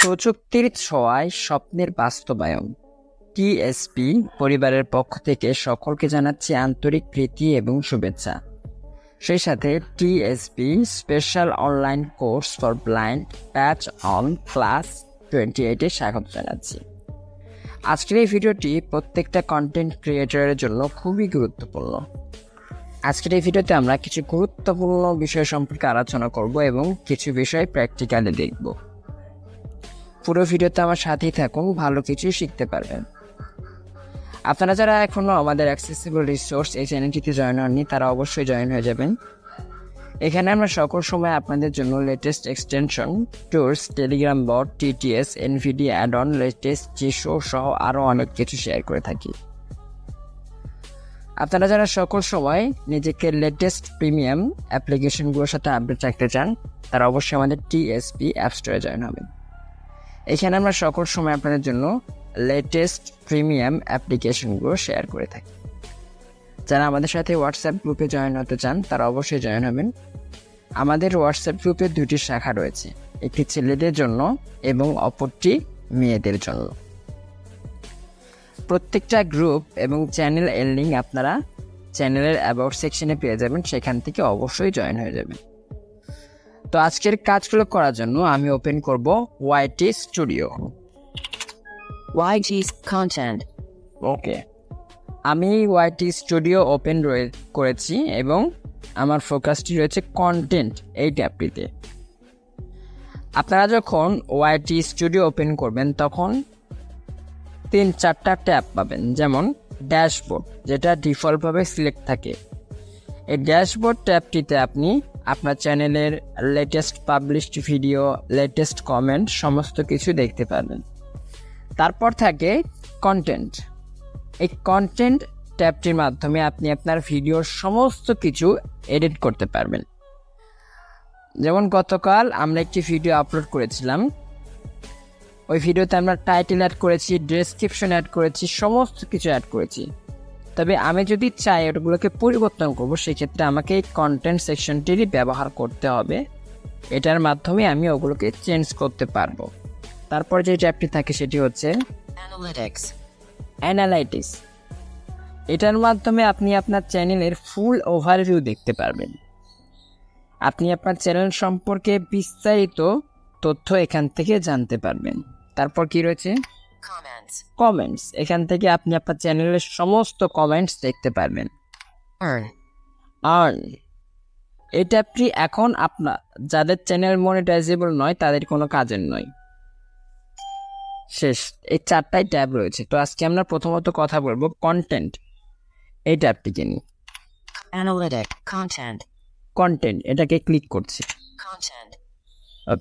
প্রযুক্তির ছোঁয়ায় স্বপ্নের বাস্তবায়ন। টিএসপি পরিবারের পক্ষ থেকে সকলকে জানাচ্ছি আন্তরিক প্রীতি এবং শুভেচ্ছা। সেই সাথে TSP special online course for blind batch on class 28-এ স্বাগত জানাচ্ছি। আজকের এই ভিডিওটি প্রত্যেকটা কন্টেন্ট ক্রিয়েটরের জন্য খুবই গুরুত্বপূর্ণ। আজকের এই ভিডিওতে আমরা কিছু গুরুত্বপূর্ণ বিষয় সম্পর্কে আলোচনা করব এবং কিছু বিষয় প্র্যাকটিক্যালি দেখব। পুরো ভিডিওতে আমার সাথেই থাকুন, ভালো কিছু শিখতে পারবেন। আপনারা যারা এখনও আমাদের অ্যাক্সেসিবল রিসোর্স এই চ্যানেলটিতে জয়েন হননি তারা অবশ্যই জয়েন হয়ে যাবেন। এখানে আমরা সকল সময় আপনাদের জন্য latest extension, tools, Telegram bot, TTS, Nvidia add on, latest জিশো সহ আরও অনেক কিছু শেয়ার করে থাকি। আপনারা যারা সকল সময় নিজেকে লেটেস্ট প্রিমিয়াম অ্যাপ্লিকেশনগুলোর সাথে আপডেট রাখতে চান তারা অবশ্যই আমাদের টিএসপি অ্যাপ স্টোরে জয়েন হবেন। এখানে আমরা সকল সময় আপনাদের জন্য লেটেস্ট প্রিমিয়াম অ্যাপ্লিকেশনগুলো শেয়ার করে থাকি। যারা আমাদের সাথে হোয়াটসঅ্যাপ গ্রুপে জয়েন হতে চান তারা অবশ্যই জয়েন হবেন। আমাদের হোয়াটসঅ্যাপ গ্রুপে দুটি শাখা রয়েছে, একটি ছেলেদের জন্য এবং অপরটি মেয়েদের জন্য। প্রত্যেকটা গ্রুপ এবং চ্যানেল এর লিঙ্ক আপনারা চ্যানেলের অ্যাবাউট সেকশনে পেয়ে যাবেন, সেখান থেকে অবশ্যই জয়েন হয়ে যাবেন। তো আজকের কাজগুলো করার জন্য আমি ওপেন করব ওয়াইটি স্টুডিও। YG content. ওকে, আমি ওয়াইটি স্টুডিও ওপেন করেছি এবং আমার ফোকাসটি রয়েছে কন্টেন্ট এই ট্যাবটিতে। আপনারা যখন ওয়াইটি স্টুডিও ওপেন করবেন তখন 3-4টা ট্যাব পাবেন, যেমন ড্যাশবোর্ড, যেটা ডিফল্টভাবে সিলেক্ট থাকে। এই ড্যাশবোর্ড ট্যাবটিতে আপনি আপনার চ্যানেলের latest published video, latest comment সমস্ত কিছু দেখতে পারবেন। তারপর থাকে কন্টেন্ট। এই কন্টেন্ট ট্যাবটির মাধ্যমে আপনি আপনার ভিডিওর সমস্ত কিছু এডিট করতে পারবেন। যেমন গতকাল আমরা একটি ভিডিও আপলোড করেছিলাম, ওই ভিডিওতে আমরা টাইটেল অ্যাড করেছি, ডেসক্রিপশন অ্যাড করেছি, সমস্ত কিছু অ্যাড করেছি। তবে আমি যদি চাই ওগুলোকে পরিবর্তন করব, সেক্ষেত্রে আমাকে এই কন্টেন্ট সেকশনটিরই ব্যবহার করতে হবে। এটার মাধ্যমে আমি ওগুলোকে চেঞ্জ করতে পারবো। তারপর যে ট্যাবটি থাকে সেটি হচ্ছে অ্যানালাইটিক্স। এটার মাধ্যমে আপনি আপনার চ্যানেলের ফুল ওভারভিউ দেখতে পারবেন। আপনি আপনার চ্যানেল সম্পর্কে বিস্তারিত তথ্য এখান থেকে জানতে পারবেন। তারপর কি রয়েছে কমেন্টস। এখান থেকে আপনি আপনার চ্যানেলের সমস্ত কমেন্টস দেখতে পারবেন। আর্ন, এই ট্যাবটি এখন আপনার যাদের চ্যানেল মনিটাইজেবল নয় তাদের কোনো কাজের নয়। শেষ, এই 4টাই ট্যাব রয়েছে। তো আজকে আমরা প্রথমত কথা বলবো কন্টেন্ট এই ট্যাবটিকে নিয়ে। কন্টেন্ট এটাকে ক্লিক করছি।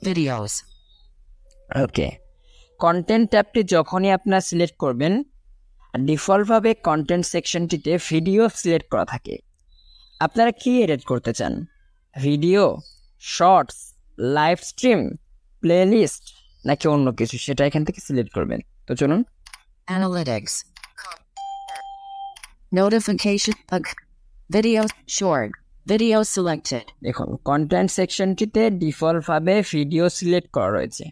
Videos. ওকে, কন্টেন্ট ট্যাবটি যখনই আপনারা সিলেক্ট করবেন, ডিফল্টভাবে কন্টেন্ট সেকশনটিতে ভিডিও সিলেক্ট করা থাকে। আপনারা কি এডিট করতে চান? Video, shorts, live stream, playlist নাকি অন্য কিছু, সেটা এখান থেকে সিলেক্ট করবেন। তো চলুন। Analytics. Notification. Video short. Video selected. দেখুন, কন্টেন্ট সেকশনটিতে ডিফল্টভাবে ভিডিও সিলেক্ট করা রয়েছে।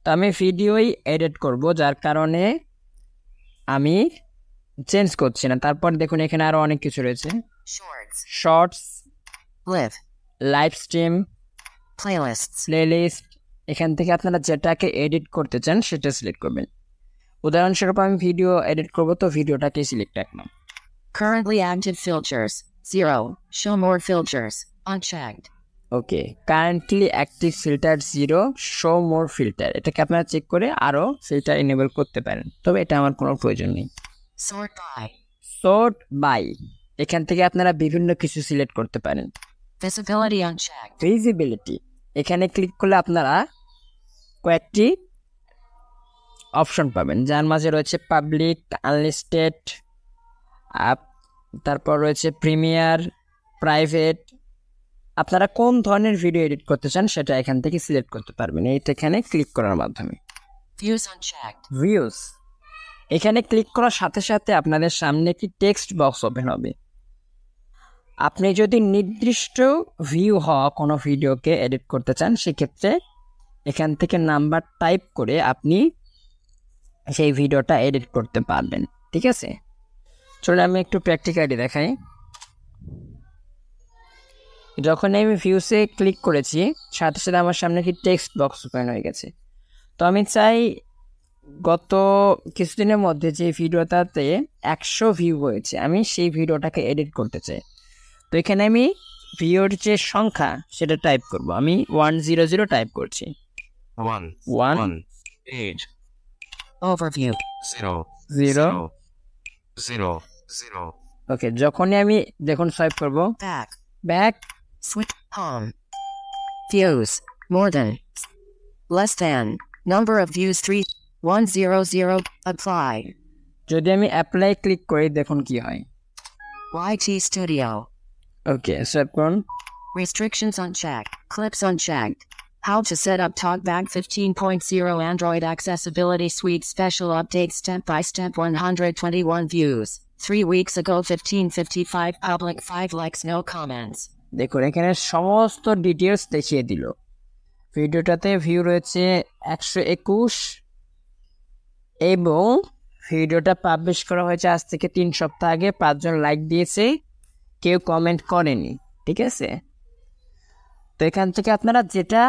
তো আমি ভিডিওই এডিট করব, যার কারণে আমি চেঞ্জ করছি না। তারপর দেখুন এখানে আরো অনেক কিছু রয়েছে, শর্টস, লাইভ স্ট্রিম, প্লেলিস্ট। এখান থেকে আপনারা যেটাকে এডিট করতে চান সেটা সিলেক্ট করবেন। উদাহরণস্বরূপ আমি ভিডিও এডিট করব, তো ভিডিওটাকে সিলেক্ট রাখলাম। Currently active filters 0. Show more filters unchecked. Okay, currently active filter 0, show more filter, এটাকে আপনারা চেক করে আরও ফিল্টার এনেবল করতে পারেন, তবে এটা আমার কোনো প্রয়োজন নেই। সর্ট বাই, এখান থেকে আপনারা বিভিন্ন কিছু সিলেক্ট করতে পারেন। Visibility unchecked. ভিজিবিলিটি, এখানে ক্লিক করলে আপনারা কয়েকটি অপশন পাবেন, যার মাঝে রয়েছে পাবলিক, আনলিস্টেড, তারপর রয়েছে প্রিমিয়ার, প্রাইভেট। আপনারা কোন ধরনের ভিডিও এডিট করতে চান সেটা এখান থেকে সিলেক্ট করতে পারবেন এইটা এখানে ক্লিক করার মাধ্যমে। ভিউজ, এখানে ক্লিক করার সাথে সাথে আপনাদের সামনে একটি টেক্সট বক্স ওপেন হবে। আপনি যদি নির্দিষ্ট ভিউ হওয়া কোনো ভিডিওকে এডিট করতে চান সেক্ষেত্রে এখান থেকে নাম্বার টাইপ করে আপনি সেই ভিডিওটা এডিট করতে পারবেন। ঠিক আছে, চলো আমি একটু প্র্যাকটিক্যালি দেখাই। যখন আমি ভিউসে ক্লিক করেছি সাথে সাথে আমার সামনে কি টেক্সট বক্স ওপেন হয়ে গেছে। তো আমি চাই গত কিছুদিনের মধ্যে যে ভিডিওটাতে 100 ভিউ হয়েছে আমি সেই ভিডিওটাকে এডিট করতে চাই। তো এখানে আমি ভিডিওর যে সংখ্যা সেটা টাইপ করব। আমি 100 টাইপ করছি। 1 Overview. 0 ওকে, যখনই আমি দেখুন সোয়াইপ করব, Back. Back, Switch. Home. Views. More than. Less than. Number of views 3100. Apply. যদি আমি অ্যাপ্লাই ক্লিক করি দেখুন কি হয়। YT Studio. ওকে, সোয়াইপ করুন। Restrictions unchecked. Clips unchecked. How to set up TalkBack 15.0 Android Accessibility Suite Special Update Step by Step 121 views. 3 weeks ago 1555 public 5 likes no comments. দেখুন এখানে সমস্ত ডিটেলস দেখিয়ে দিল। ভিডিওটাতে ভিউ রয়েছে 121 এবং ভিডিওটা পাবলিশ করা হয়েছে আজ থেকে 3 সপ্তাহ আগে। 5 জন লাইক দিয়েছে, কেউ কমেন্ট করেনি। ঠিক আছে, তো এখান থেকে আপনারা যেটা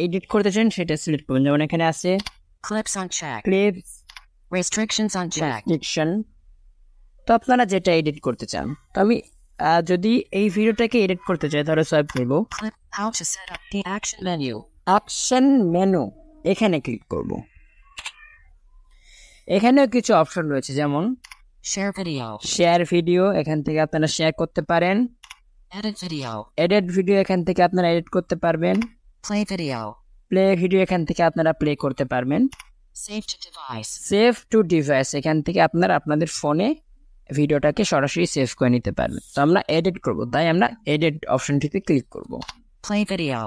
এডিট করতে চান সেটা সিলেক্ট করবেন। যেমন এখানে আছে Clips unchecked. Clips, Restrictions unchecked. Restriction. তো আপনারা যেটা এডিট করতে চান, তো আমি যদি এই ভিডিওটাকে এডিট করতে চাই তাহলে সোয়াইপ করব। Clip. How to set up the action menu. Option menu, এখানে ক্লিক করব। এখানেও কিছু অপশন রয়েছে, যেমন Share video. শেয়ার ভিডিও, এখান থেকে আপনারা শেয়ার করতে পারেন। Edit video. এডিট ভিডিও, এখান থেকে আপনারা এডিট করতে পারবেন। Play video. প্লে ভিডিও, এখান থেকে আপনারা প্লে করতে পারবেন। Save to device. Save two device, এখান থেকে আপনারা আপনাদের ফোনে ভিডিওটাকে সরাসরি সেভ করে নিতে পারবেন। তো আমরা এডিট করব, তাই আমরা এডিট অপশনটিতে ক্লিক করব। Play video.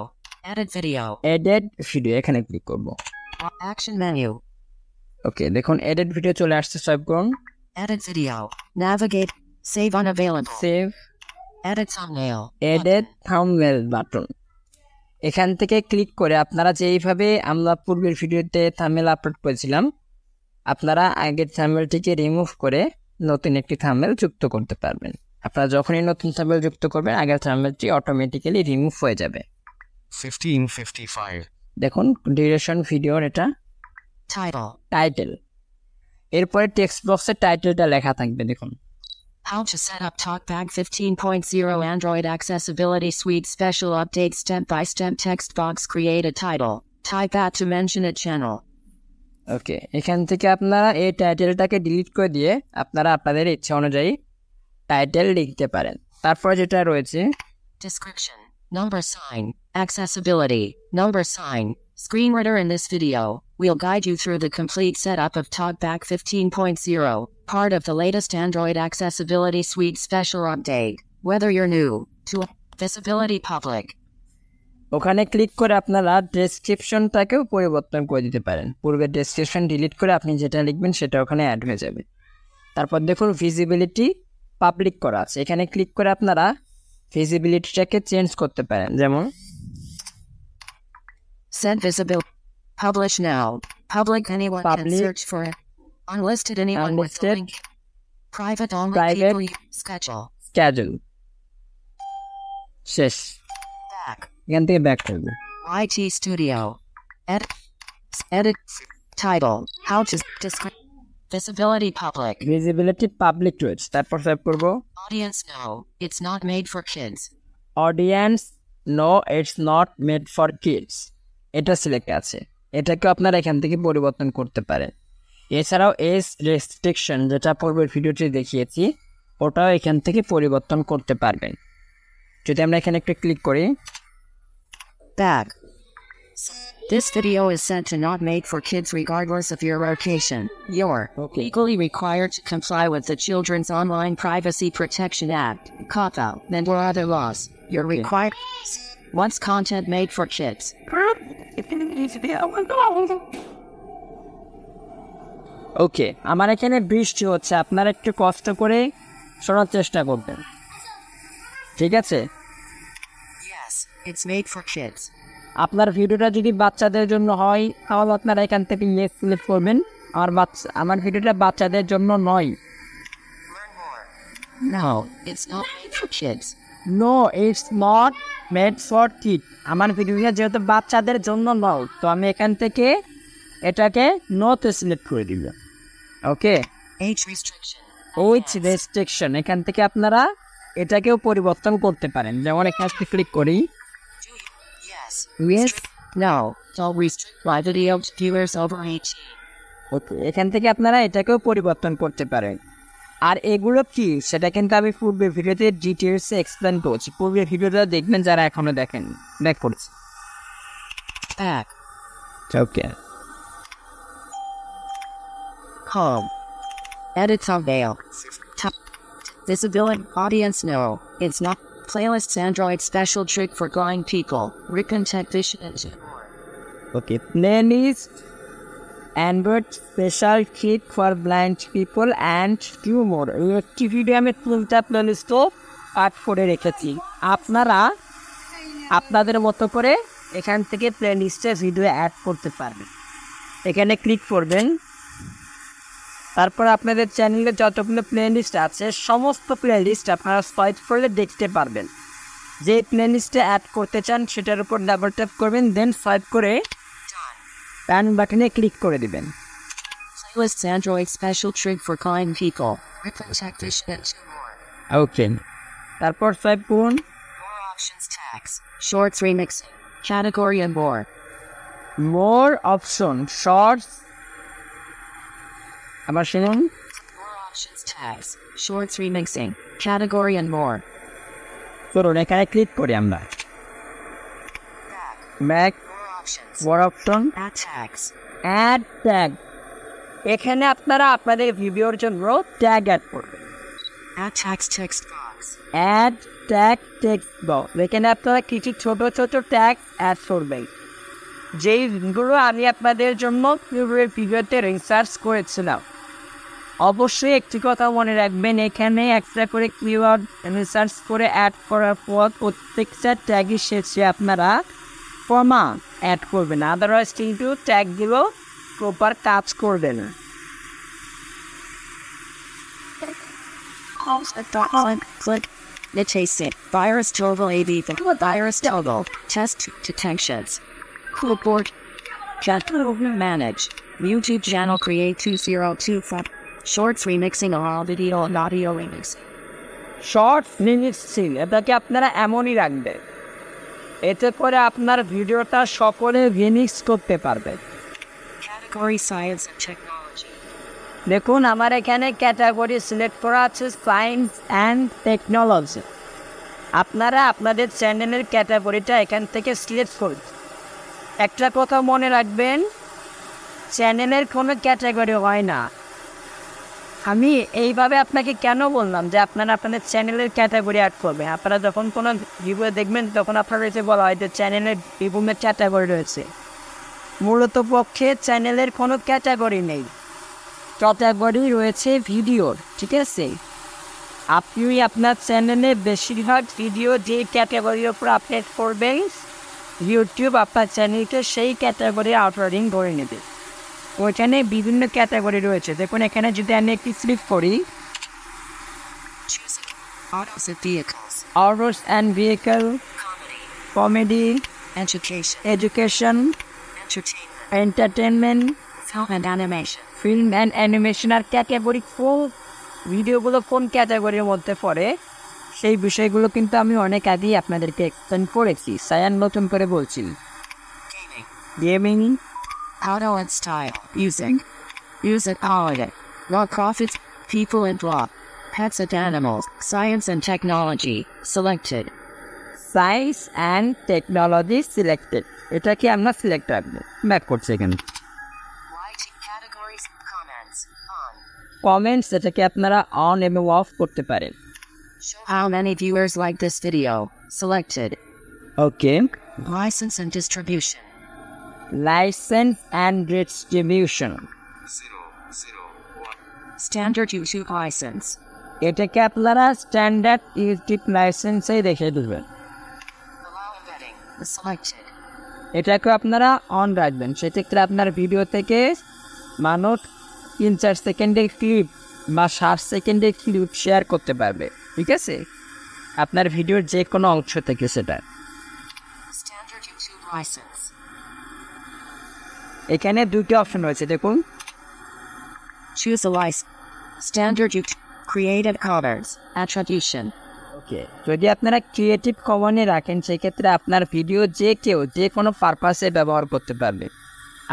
Edit video. Edit video, এখানে ক্লিক করব। Action menu. ওকে, দেখুন এডিট ভিডিও চলে আসছে, সোয়াইপ করুন। Edit video. Navigate. Save unavailable. Save, Edit thumbnail. Edit thumbnail button, এখান থেকে ক্লিক করে আপনারা যেইভাবে আমরা পূর্বের ভিডিওতে থাম্বনেল আপলোড করেছিলাম আপনারা আগের থাম্বনেলটিকে রিমুভ করে নতুন একটি থাম্বনেল যুক্ত করতে পারবেন। আপনারা যখনই নতুন থাম্বনেল যুক্ত করবেন আগের থাম্বনেলটি অটোমেটিক্যালি রিমুভ হয়ে যাবে। 1555 দেখুন ডিউরেশন ভিডিওর এটা Title. টাইটেল, এরপরে টেক্সট বক্সে টাইটেলটা লেখা থাকবে। দেখুন How to set up TalkBack 15.0 Android Accessibility Suite Special Update Step by Step Text Box. Create a title. Type that to mention a channel. ওকে, এখান থেকে আপনারা এই টাইটেলটাকে ডিলিট করে দিয়ে আপনারা আপনাদের ইচ্ছা অনুযায়ী টাইটেল লিখতে পারেন। তারপরে যেটা রয়েছে Description. Number sign. Accessibility. Number sign. Screen reader. In this video, we'll guide you through the complete setup of TalkBack 15.0, part of the latest Android Accessibility Suite special update. Whether you're new to Visibility Public. ওখানে click করে আপনারা ডেসক্রিপশনটাকেও পরিবর্তন করে দিতে পারেন। পূর্বের description delete করে আপনি যেটা লিখবেন সেটা ওখানে অ্যাড হয়ে যাবে। তারপর দেখুন ভিজিবিলিটি পাবলিক করা আছে, এখানে ক্লিক করে আপনারা ভিজিবিলিটিটাকে চেঞ্জ করতে পারেন। যেমন Set visibility. Publish now. Public. Anyone can Public. search for it. Unlisted. Anyone with the Unlisted. link. Private only. Private. People. Schedule. Schedule, শেষ। Back. এখান থেকে ব্যাক করবে। YT Studio. Edit. Edit. Title. How to describe. Visibility Public. Visibility public রয়েছে, তারপর save করব। Audience. No. It's not made for kids. Audience no it's not made for kids, এটা select আছে, এটাকেও আপনারা এখান থেকে পরিবর্তন করতে পারেন। এছাড়াও এজ রেস্ট্রিকশন যেটা পূর্বের ভিডিওটি দেখিয়েছি ওটাও এখান থেকে পরিবর্তন করতে পারবেন। যদি আমরা এখানে একটু ক্লিক করি, Back. This video is set to not made for kids regardless of your location. You're Okay. legally required to comply with the Children's Online Privacy Protection Act, COPPA, and or other laws. You're Okay. required. Once content made for kids. ওকে, আমার এখানে বৃষ্টি হচ্ছে, আপনারা একটু কষ্ট করে শোনার চেষ্টা করবেন, ঠিক আছে? Yes, it's made for kids. আপনার ভিডিওটা যদি বাচ্চাদের জন্য হয় তাহলে আপনারা এখান থেকে ইয়েস সিলেক্ট করবেন। আমার ভিডিওটা বাচ্চাদের জন্য নয়। No, it's not made for kids. No it's not made for kid. আমার ভিডিওটা যেহেতু বাচ্চাদের জন্য নয়, তো আমি এখান থেকে এটাকে নোতে সিলেক্ট করে দিব। ওকে, Age restriction. উইথ রেস্ট্রিকশন, এখান থেকে আপনারা এটাকেও পরিবর্তন করতে পারেন। যেমন এখানে ক্লিক করি, Yes. Yes, No. Don't restrict my video to viewers over 18. ওকে, এখান থেকে আপনারা এটাকেও পরিবর্তন করতে পারেন। আর এগুলো কি সেটা কিন্তু আমি পূর্বের ভিডিওতে ডিটেলসে এক্সপ্লেন করছি। পূর্বের ভিডিওটা দেখবেন যারা এখনো দেখেন, ব্যাক করছি। Back. Okay, Home. Edit thumbnail. Top. Visibility. Audience no. It's not. Playlists Android special trick for blind people. Rickon Technician and more. Okay, playlist Android special kit for blind people and few more. এই একটি video আমি 3টা প্লেলিস্টও art করে রেখেছি। আপনারা আপনাদের মতো করে এখান থেকে প্লেলিস্টে ভিডিও অ্যাড করতে পারবেন। এখানে ক্লিক করবেন, তারপর আপনাদের চ্যানেলে যতগুলো প্লেলিস্ট আছে সমস্ত প্লেলিস্ট আপনারা সোয়াইপ করলে দেখতে পারবেন। যে প্লেলিস্টে অ্যাড করতে চান সেটার উপর ডাবল ট্যাপ করবেন, দেন সোয়াইপ করে ডান বাটনে ক্লিক করে দিবেন। Playlists Android special trick for blind people. Rickon Technician and more. ওকে, তারপর সোয়াইপ করুন, More options tags. Shorts remixing. Category and more. More option shorts, আবার শুনুন, More options tags. Shorts remixing. Category and more. করুন, এখানে click করি আমরা। Back. Back, More options. More option, Add tags. Add tag. এখানে আপনারা আপনাদের ভিডিওর জন্য ট্যাগ অ্যাড করবেন। Add tags text box. Add tag text box, এখানে আপনারা কিছু ছোট ছোট ট্যাগ অ্যাড করবেন, যেইগুলো আমি আপনাদের জন্য পূর্বের ভিডিওতে রিসার্চ করেছিলাম। অবশ্যই একটি কথা মনে রাখবেন, এখানে একটা করে কিওয়ার্ড রিসার্চ করে অ্যাড করার পর প্রত্যেকটা ট্যাগের শেষে আপনারা কমা অ্যাড করবেন, আদারওয়াইজ কিন্তু ট্যাগগুলো প্রপার কাজ করবে না। Click. Nitacin. Virus toggle AV. Virus toggle. Test detections. Clipboard. Chat manage. YouTube channel create 2025. Shorts remixing all video and audio remixing. Short মিনিটসিং, এটাকে আপনারা এমনই রাখবেন, এতে করে আপনার ভিডিওটা সকলে রিমিক্স করতে পারবেন। Category science and technology. দেখুন আমার এখানে ক্যাটাগরি সিলেক্ট করা আছে সায়েন্স অ্যান্ড টেকনোলজি। আপনারা আপনাদের চ্যানেলের ক্যাটাগরিটা এখান থেকে সিলেক্ট করুন। একটা কথা মনে রাখবেন, চ্যানেলের কোনো ক্যাটাগরি হয় না। আমি এইভাবে আপনাকে কেন বললাম যে আপনারা আপনাদের চ্যানেলের ক্যাটাগরি অ্যাড করবেন। আপনারা যখন কোনো ভিডিও দেখবেন তখন আপনারা এসে বলা হয় যে চ্যানেলের বিভিন্ন ক্যাটাগরি রয়েছে। মূলত পক্ষে চ্যানেলের কোনো ক্যাটাগরি নেই, ক্যাটাগরি রয়েছে ভিডিওর, ঠিক আছে? আপনি আপনার চ্যানেলে বেশিরভাগ ভিডিও যে ক্যাটাগরির উপর আপলোড করবেন, ইউটিউব আপনার চ্যানেলকে সেই ক্যাটাগরি আউটলাইন করে নেবে। ওইখানে বিভিন্ন ক্যাটাগরি রয়েছে। দেখুন এখানে যদি আমি একটি ক্লিক করি, Choosing autos and vehicles. Autos and vehicle, Comedy. Comedy, Education. Education, Entertainment. Entertainment, Film and animation. Film and animation. আর ক্যাটাগরি কোন ভিডিওগুলো কোন ক্যাটাগরির মধ্যে পড়ে সেই বিষয়গুলো কিন্তু আমি অনেক আগেই আপনাদেরকে এক্সপ্লেন করেছি। সায়ান নতুন করে বলছি। Gaming. Gaming, Auto and style. Music. Music holiday. Raw profits. People and law. Pets and animals. Science and technology. Selected. Science and technology selected, এটাকে আমরা সিলেক্ট রাখবো। ব্যাক করছি এখানে। YT categories. Comments. On. Comments, এটাকে আপনারা on এবং of করতে পারেন। Show how many viewers like this video. Selected. Okay, License and distribution. Licence and distribution, 001. Standard YouTube license. এটাকে আপনারা স্ট্যান্ডার্ড ইউটিউব লাইসেন্সেই রেখে দেবেন। Allow embedding. Selected. এটাকে আপনারা অন রাখবেন। সেক্ষেত্রে আপনার ভিডিও থেকে মানুষ 3-4 সেকেন্ডের ক্লিপ বা 60 সেকেন্ডের ক্লিপ শেয়ার করতে পারবে, ঠিক আছে, আপনার ভিডিওর যে কোনো অংশ থেকে। সেটা Standard YouTube license. এখানে দুটি অপশন রয়েছে, দেখুন। Choose a license. Standard YouTube. Creative Commons. Attribution. ওকে, যদি আপনারা ক্রিয়েটিভ কমনে রাখেন সেক্ষেত্রে আপনার ভিডিও যে কেউ যে কোনো পারপাসে ব্যবহার করতে পারবে।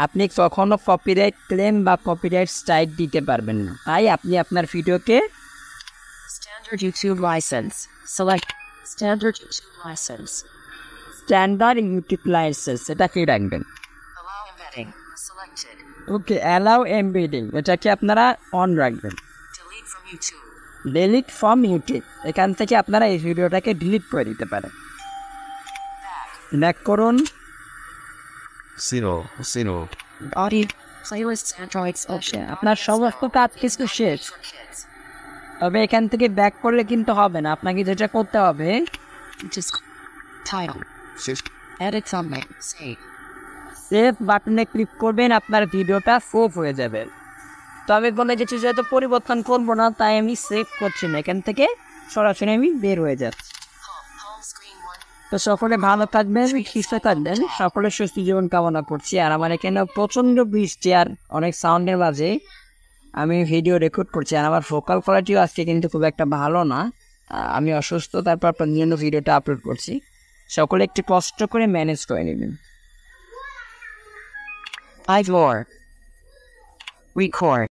আপনি কখনো কপিরাইট ক্লেম বা কপিরাইট স্ট্রাইক দিতে পারবেন না। তাই আপনি আপনার ভিডিওকে Standard YouTube license. Select Standard YouTube license. Standard YouTube licence এটাকে রাখবেন। Allow embedding. Selected. ওকে, অ্যালাউ এমবেডিং এটাকে আপনারা অন রাখবেন। Delete from YouTube. Delete from YouTube, এখান থেকে আপনারা এই ভিডিওটাকে ডিলিট করে দিতে পারেন। ব্যাক করুন। 0 Audio. Playlists Androids option. আপনার সমস্ত কাজ কিছু শেষ, For kids. তবে এখান থেকে ব্যাক করলে কিন্তু হবে না। আপনাকে যেটা করতে হবে, Just title. 50 Edit thumbnail. Save. Save বাটনে ক্লিক করবেন, আপনার ভিডিওটা সেভ হয়ে যাবে। তবে কোনো কিছু যেহেতু পরিবর্তন করবো না তাই আমি সেভ করছি না, এখান থেকে সরাসরি আমি বের হয়ে যাচ্ছি। Home screen 1. তো সকলে ভালো থাকবেন, সুস্থ থাকবেন, সকলে সুস্থ জীবন কামনা করছি। আর আমার এখানে প্রচণ্ড বৃষ্টি আর অনেক সাউন্ডের মাঝে আমি ভিডিও রেকর্ড করছি, আর আমার ভোকাল কোয়ালিটিও আজকে কিন্তু খুব একটা ভালো না। আমি অসুস্থ, তারপর আপনার জন্য ভিডিওটা আপলোড করছি। সকলে একটু কষ্ট করে ম্যানেজ করে নেবেন। More. Record.